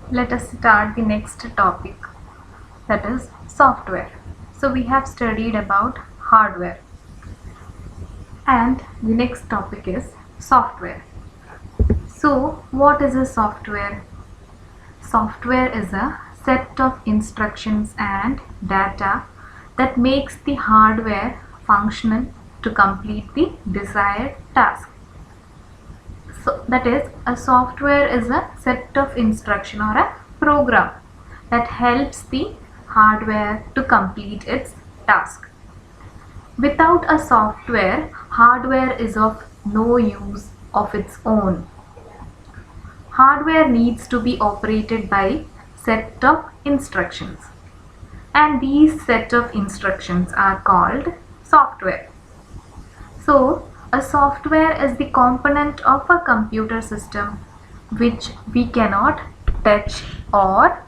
Let us start the next topic, that is software. So we have studied about hardware and the next topic is software. So what is a software? Software is a set of instructions and data that makes the hardware functional to complete the desired task. So that is, a software is a set of instruction or a program that helps the hardware to complete its task. Without a software, hardware is of no use of its own. Hardware needs to be operated by set of instructions, and these set of instructions are called software. So a software is the component of a computer system which we cannot touch or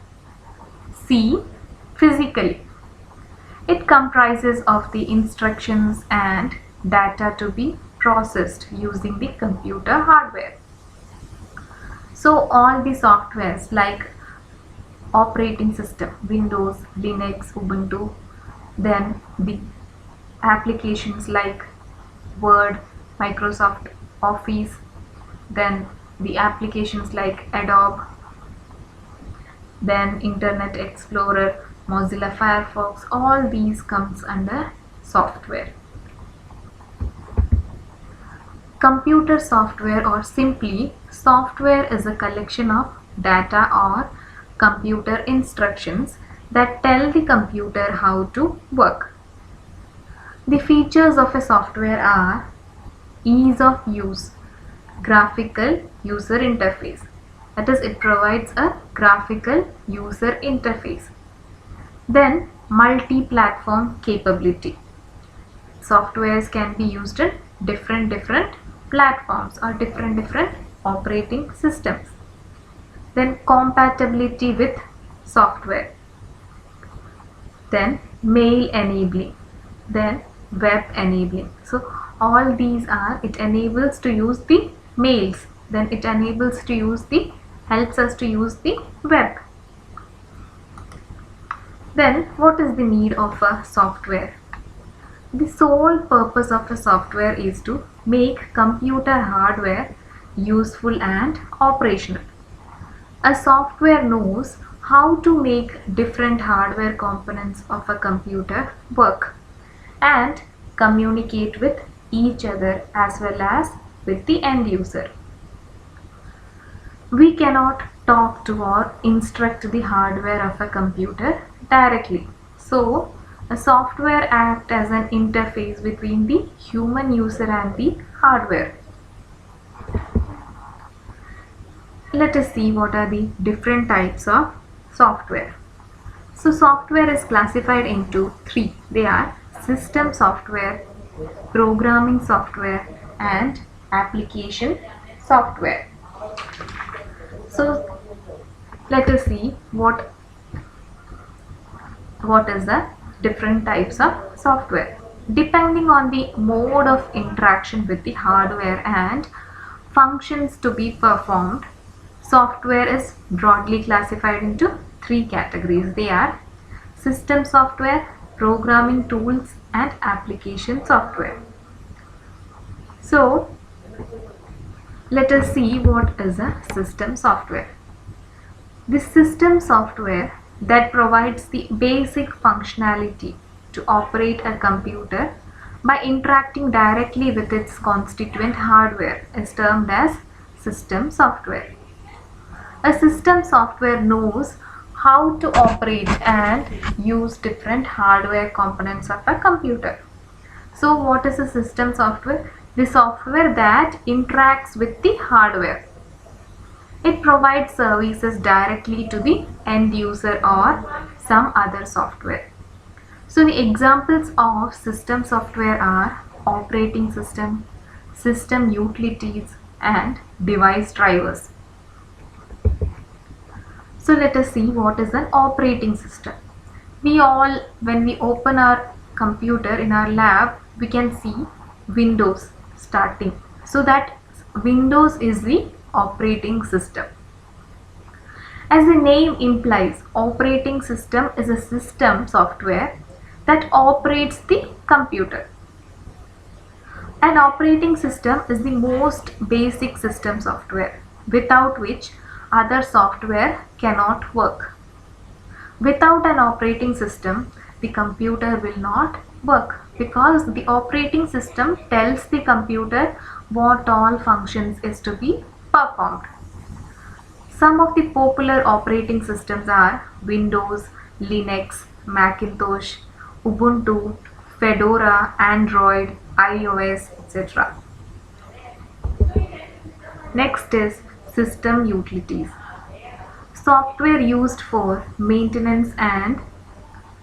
see physically. It comprises of the instructions and data to be processed using the computer hardware. So all the softwares like operating system, Windows, Linux, Ubuntu, then the applications like Word, Microsoft Office, then the applications like Adobe, then Internet Explorer, Mozilla Firefox, all these comes under software. Computer software, or simply software, is a collection of data or computer instructions that tell the computer how to work. The features of a software are ease of use, graphical user interface. That is, it provides a graphical user interface. Then multi-platform capability. Softwares can be used in different platforms or different operating systems. Then compatibility with software. Then mail enabling. Then web enabling. So all these are, it enables to use the mails, then it enables to use the, helps us to use the web. Then what is the need of a software? The sole purpose of a software is to make computer hardware useful and operational. A software knows how to make different hardware components of a computer work and communicate with each other as well as with the end user. We cannot talk to or instruct the hardware of a computer directly. So a software acts as an interface between the human user and the hardware. Let us see what are the different types of software. So software is classified into three. They are system software, programming software, and application software. So let us see what is the different types of software. Depending on the mode of interaction with the hardware and functions to be performed, software is broadly classified into three categories. They are system software, programming tools, and application software. So let us see what is a system software. The system software that provides the basic functionality to operate a computer by interacting directly with its constituent hardware is termed as system software. A system software knows how to operate and use different hardware components of a computer. So what is a system software? The software that interacts with the hardware. It provides services directly to the end user or some other software. So the examples of system software are operating system, system utilities, and device drivers. So let us see what is an operating system. We all, when we open our computer in our lab, we can see Windows starting. So that Windows is the operating system. As the name implies, operating system is a system software that operates the computer. An operating system is the most basic system software, without which other software cannot work. Without an operating system, the computer will not work because the operating system tells the computer what all functions is to be performed. Some of the popular operating systems are Windows, Linux, Macintosh, Ubuntu, Fedora, Android, iOS, etc. Next is system utilities. Software used for maintenance and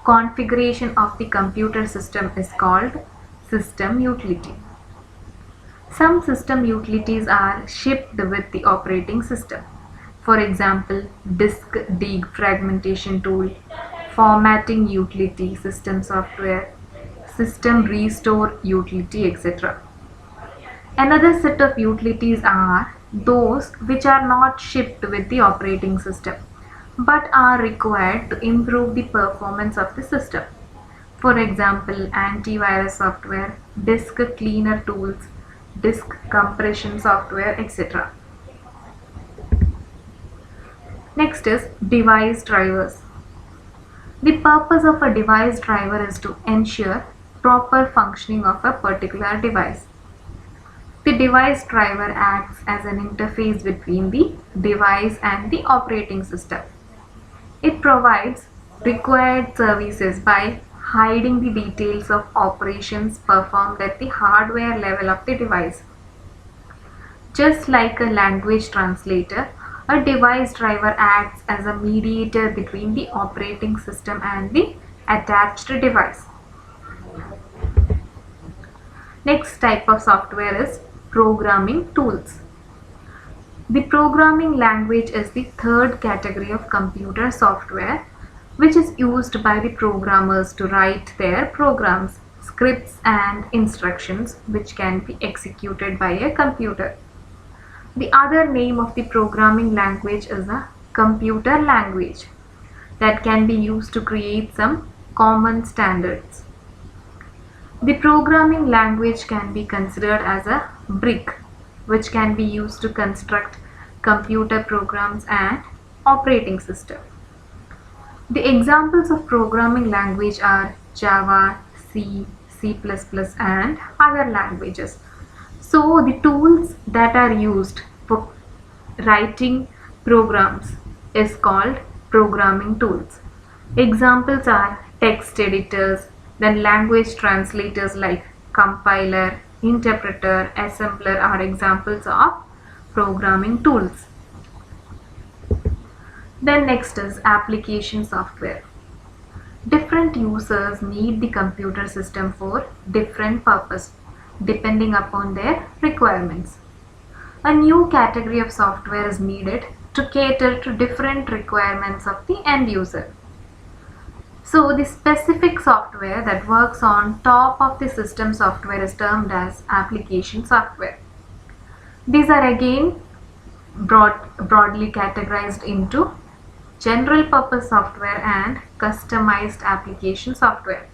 configuration of the computer system is called system utility. Some system utilities are shipped with the operating system. For example, disk defragmentation tool, formatting utility, system software, system restore utility, etc. Another set of utilities are those which are not shipped with the operating system but are required to improve the performance of the system. For example, antivirus software, disk cleaner tools, disk compression software, etc. Next is device drivers. The purpose of a device driver is to ensure proper functioning of a particular device. The device driver acts as an interface between the device and the operating system. It provides required services by hiding the details of operations performed at the hardware level of the device. Just like a language translator, a device driver acts as a mediator between the operating system and the attached device. Next type of software is programming tools. The programming language is the third category of computer software which is used by the programmers to write their programs, scripts and instructions which can be executed by a computer. The other name of the programming language is a computer language that can be used to create some common standards. The programming language can be considered as a brick which can be used to construct computer programs and operating system. The examples of programming language are Java, C, C++ and other languages. So the tools that are used for writing programs is called programming tools. Examples are text editors, then language translators like compiler, interpreter, assembler are examples of programming tools. Then next is application software. Different users need the computer system for different purpose depending upon their requirements. A new category of software is needed to cater to different requirements of the end user. So the specific software that works on top of the system software is termed as application software. These are again broadly categorized into general purpose software and customized application software.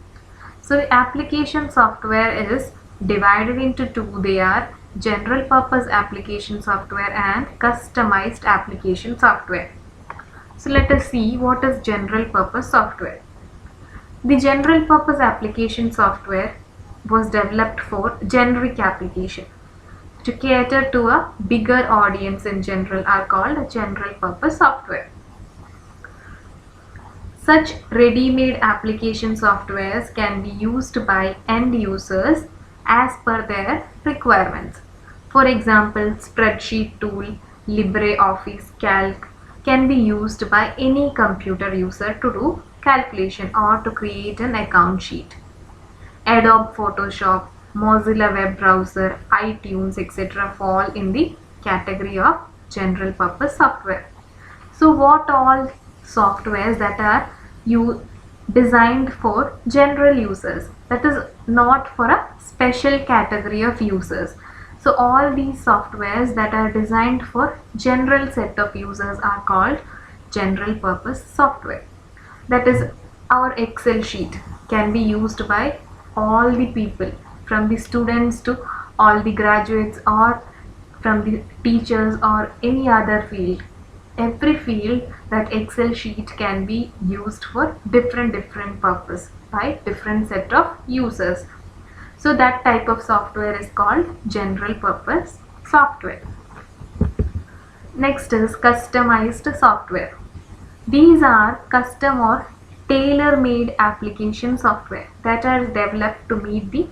So the application software is divided into two. They are general purpose application software and customized application software. So let us see what is general purpose software. The general purpose application software was developed for generic application to cater to a bigger audience in general are called general purpose software. Such ready-made application softwares can be used by end users as per their requirements. For example, spreadsheet tool, LibreOffice Calc can be used by any computer user to do calculation or to create an account sheet. Adobe Photoshop, Mozilla web browser, iTunes, etc. fall in the category of general purpose software. So what all softwares that are designed for general users, that is not for a special category of users. So all these softwares that are designed for general set of users are called general purpose software. That is, our Excel sheet can be used by all the people, from the students to all the graduates, or from the teachers or any other field. Every field, that Excel sheet can be used for different purpose by different set of users. So that type of software is called general purpose software. Next is customized software. These are custom or tailor-made application software that are developed to meet the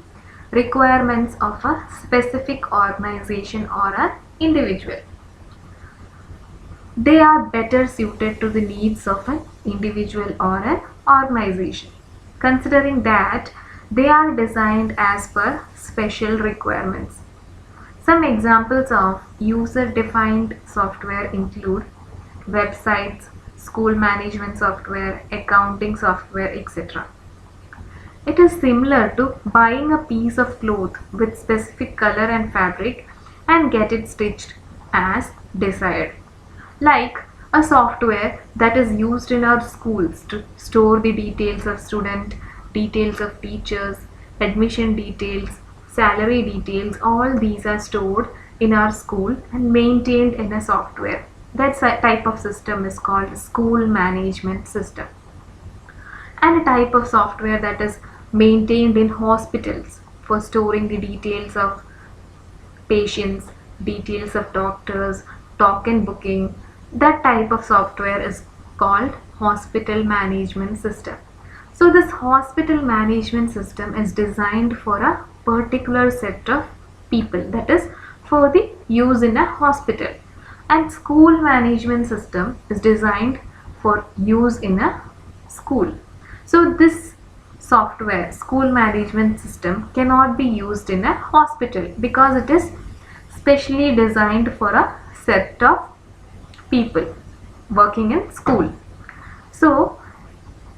requirements of a specific organization or an individual. They are better suited to the needs of an individual or an organization, considering that they are designed as per special requirements. Some examples of user-defined software include websites, school management software, accounting software, etc. It is similar to buying a piece of cloth with specific color and fabric and get it stitched as desired. Like a software that is used in our schools to store the details of student, details of teachers, admission details, salary details, all these are stored in our school and maintained in a software. That type of system is called school management system. And a type of software that is maintained in hospitals for storing the details of patients, details of doctors, token booking. That type of software is called hospital management system. So this hospital management system is designed for a particular set of people, that is for the use in a hospital. And school management system is designed for use in a school. So this software, school management system, cannot be used in a hospital because it is specially designed for a set of people working in school. So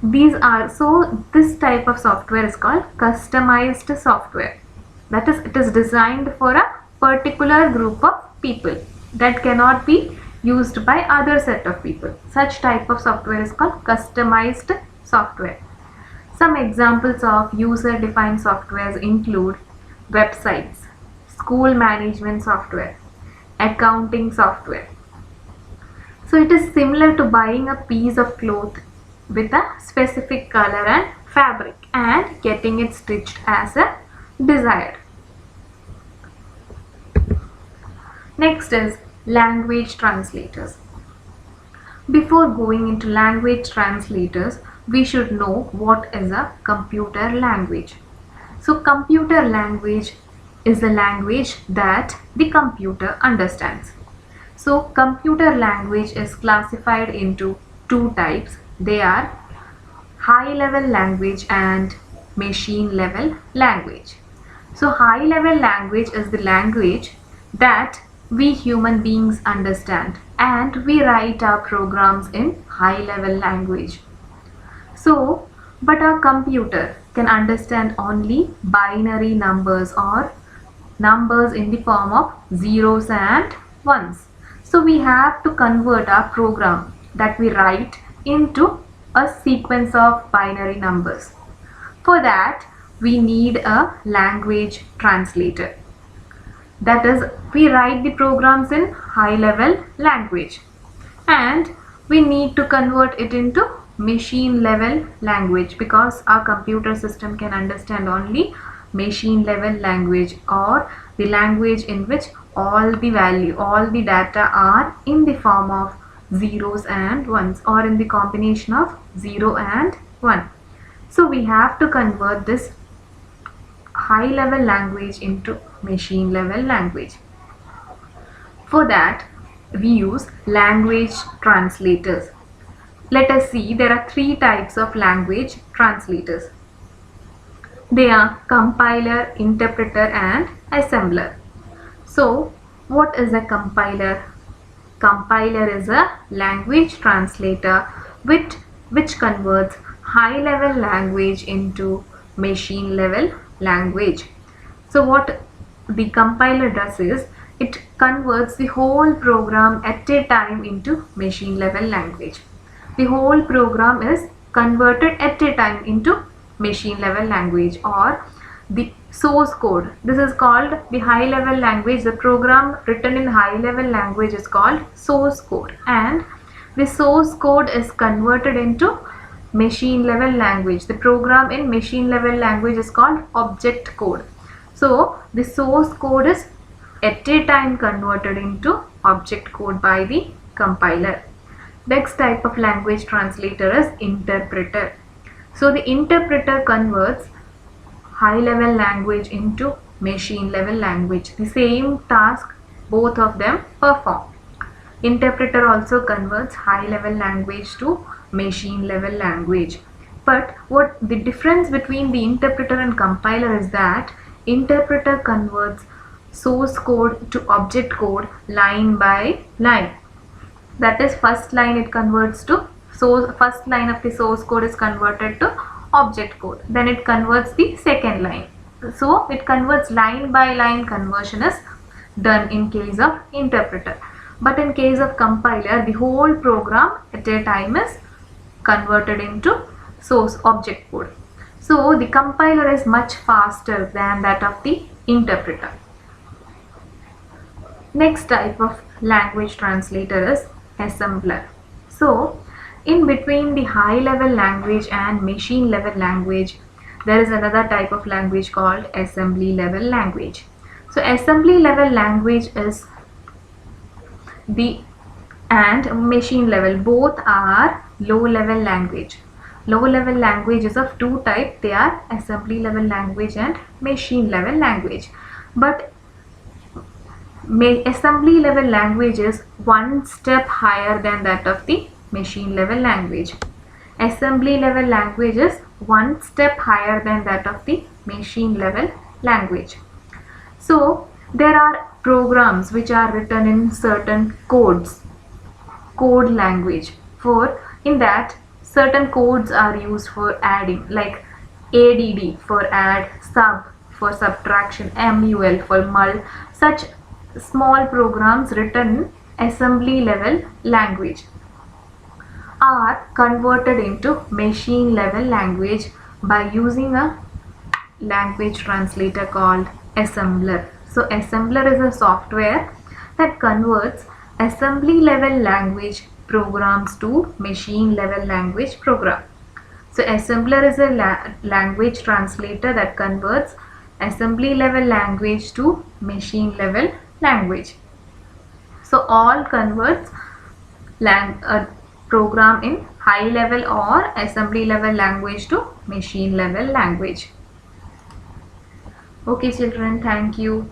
this type of software is called customized software. That is, it is designed for a particular group of people that cannot be used by other set of people. Such type of software is called customized software. Some examples of user-defined softwares include websites, school management software, accounting software. So it is similar to buying a piece of cloth with a specific color and fabric and getting it stitched as a desired. Next is language translators. Before going into language translators, we should know what is a computer language. So computer language is a language that the computer understands. So computer language is classified into two types. They are high level language and machine level language. So high level language is the language that we human beings understand, and we write our programs in high level language. So, but our computer can understand only binary numbers or numbers in the form of zeros and ones. So we have to convert our program that we write into a sequence of binary numbers. For that, we need a language translator. That is, we write the programs in high level language and we need to convert it into machine level language, because our computer system can understand only machine level language, or the language in which all the value, all the data are in the form of zeros and ones, or in the combination of 0 and 1. So we have to convert this high level language into machine level language. For that, we use language translators. Let us see, there are three types of language translators. They are compiler, interpreter and assembler. So what is a compiler? Compiler is a language translator which converts high level language into machine level language. So what the compiler does is, it converts the whole program at a time into machine level language. The whole program is converted at a time into machine level language, or the source code. This is called the high level language. The program written in high level language is called source code, and the source code is converted into machine level language. The program in machine level language is called object code. So the source code is at a time converted into object code by the compiler. Next type of language translator is interpreter. So the interpreter converts high level language into machine level language. The same task both of them perform. Interpreter also converts high level language to machine level language. But what the difference between the interpreter and compiler is that interpreter converts source code to object code line by line. That is, first line it converts to first line of the source code is converted to object code, then it converts the second line. So it converts line by line conversion is done in case of interpreter. But in case of compiler, the whole program at a time is converted into source object code. So the compiler is much faster than that of the interpreter. Next type of language translator is assembler. So in between the high level language and machine level language, there is another type of language called assembly level language. So assembly level language is and machine level both are low level language. Low level language is of two types. They are assembly level language and machine level language. But assembly level language is one step higher than that of the machine level language. Assembly level language is one step higher than that of the machine level language. So there are programs which are written in certain code language. In that certain codes are used for adding, like ADD for add, sub for subtraction, MUL for mul. Such small programs written in assembly level language are converted into machine level language by using a language translator called assembler. So assembler is a software that converts assembly level language programs to machine level language program. So assembler is a language translator that converts assembly level language to machine level language. So all converts a program in high level or assembly level language to machine level language. Okay children, thank you.